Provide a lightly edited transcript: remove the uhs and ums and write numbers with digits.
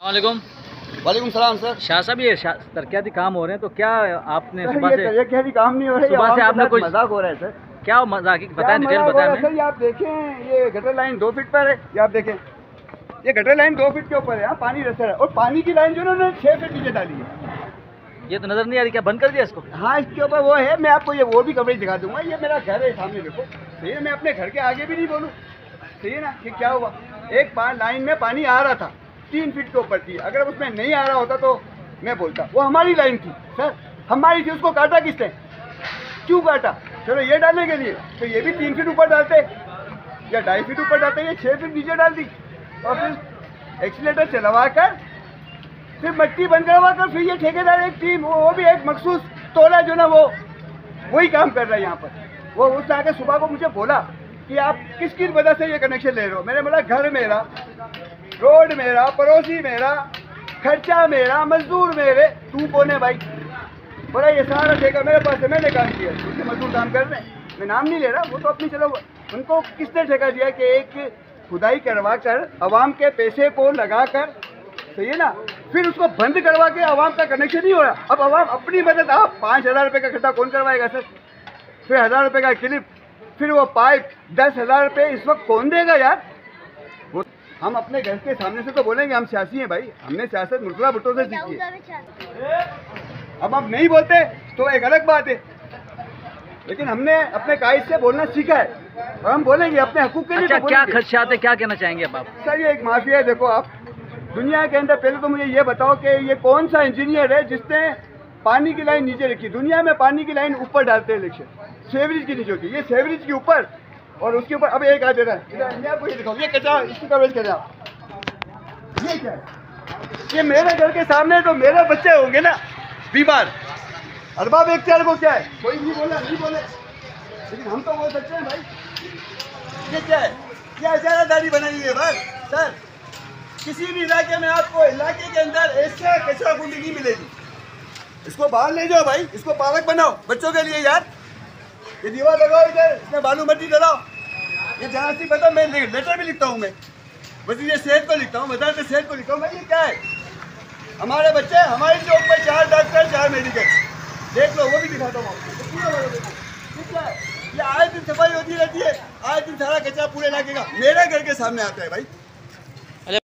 वालेकुम। वालेकुम सलाम सर। शाह साहब, ये तरक्याती काम हो रहे हैं तो क्या आपने सुबह से तरक्याती काम नहीं हो रहा है, सुबह से आपने कोई मजाक हो रहा है सर। क्या मजाक बताएं, डिटेल बताएं हमें। सर ये आप देखें, ये गटर लाइन 2 फीट पर है। ये आप देखें, ये गटर लाइन 2 फीट के ऊपर है। यहाँ पानी रहता है और पानी की लाइन जो है उन्होंने 6 फीट नीचे डाली है। ये तो नजर नहीं आ रही, क्या बंद कर दिया इसको? हाँ, इसके ऊपर वो है। मैं आपको ये वो भी कवरेज दिखा दूंगा। ये मेरा घर है सामने, देखो सही है। मैं अपने घर के आगे भी नहीं बोलूँ, सही है ना। कि क्या हुआ, एक लाइन में पानी आ रहा था, 3 फीट के ऊपर थी। अगर उसमें नहीं आ रहा होता तो मैं बोलता। वो हमारी लाइन थी सर, हमारी थी। उसको काटा किसने, क्यों काटा? चलो ये डालने के लिए तो ये भी 3 फीट ऊपर डालते या 2.5 फीट ऊपर डालते। ये 6 फीट नीचे डाल दी और फिर एक्सीलेटर चलवा कर फिर मट्टी बंद करवा कर फिर ये ठेकेदार एक टीम, वो भी एक मखसूस टोला जो ना वो वही काम कर रहा है यहाँ पर। वो उसने आके सुबह को मुझे बोला कि आप किस वजह से ये कनेक्शन ले रहे हो। मैंने बोला घर मेरा, रोड मेरा, पड़ोसी मेरा, खर्चा मेरा, मजदूर मेरे, तू कौन है भाई? बोला ये सारा ठेका मेरे पास है, मैंने काम किया। उसके मजदूर काम कर रहे हैं, मैं नाम नहीं ले रहा, वो तो अपनी। चलो, उनको किसने ठेका दिया कि एक खुदाई करवा कर आवाम के पैसे को लगा कर, सही है ना, फिर उसको बंद करवा के आवाम का कनेक्शन नहीं हो रहा। अब आवाम अपनी मदद, आप 5,000 रुपये का खड्डा कौन करवाएगा सर? फिर 1,000 रुपये का क्लिप, फिर वो पाइप, 10,000 रुपये इस वक्त कौन देगा यार? वो हम अपने घर के सामने से तो बोलेंगे हम सियासी हैं भाई, हमने सियासत मुर्तज़ा भुट्टो से सीखी है। अब हम नहीं बोलते तो एक अलग बात है, लेकिन हमने अपने कायद से बोलना सीखा है और हम बोलेंगे अपने हकूक़ के लिए। अच्छा, क्या खदशात है, क्या कहना चाहेंगे अब आप? सर ये एक माफिया है। देखो आप दुनिया के अंदर, पहले तो मुझे ये बताओ कि ये कौन सा इंजीनियर है जिसने पानी की लाइन नीचे रखी? दुनिया में पानी की लाइन ऊपर डालते हैं, इलेक्शन सेवरेज की नीचे होती है, ये सेवरेज के ऊपर और उसके ऊपर। अब एक आ दे रहा है, मैं आपको ये दिखाऊं, ये कचरा, इसकी कवरेज कर रहे हैं आप। ये क्या है? ये मेरे घर के सामने, तो मेरे बच्चे होंगे ना बीमार। अरबाब इख्तियार को क्या है, कोई नहीं बोला, नहीं बोले, लेकिन हम तो बोल सकते हैं भाई। ये क्या है? क्या इजारादारी बनाई है भाई सर? किसी भी इलाके में आपको इलाके के अंदर ऐसा कचरा कुंडी नहीं मिलेगी। इसको बाहर ले जाओ भाई, इसको पार्क बनाओ बच्चों के लिए यार। ये दीवार लगाओ इधर, इसमें बालू मट्टी डलाओ। ये जहाँ से पता, मैं लेटर भी लिखता हूँ, मैं वज़ीर सेहत को लिखता हूँ, वज़ारत सेहत को लिखता हूँ। भाई ये क्या है? हमारे बच्चे, हमारी चौक पर 4 डॉक्टर, 4 मेडिकल, देख लो, वो भी दिखाता हूँ आपको। ठीक है, ये आए दिन सफाई होती रहती है, आए दिन सारा कचरा पूरे इलाके का मेरे घर के सामने आता है भाई।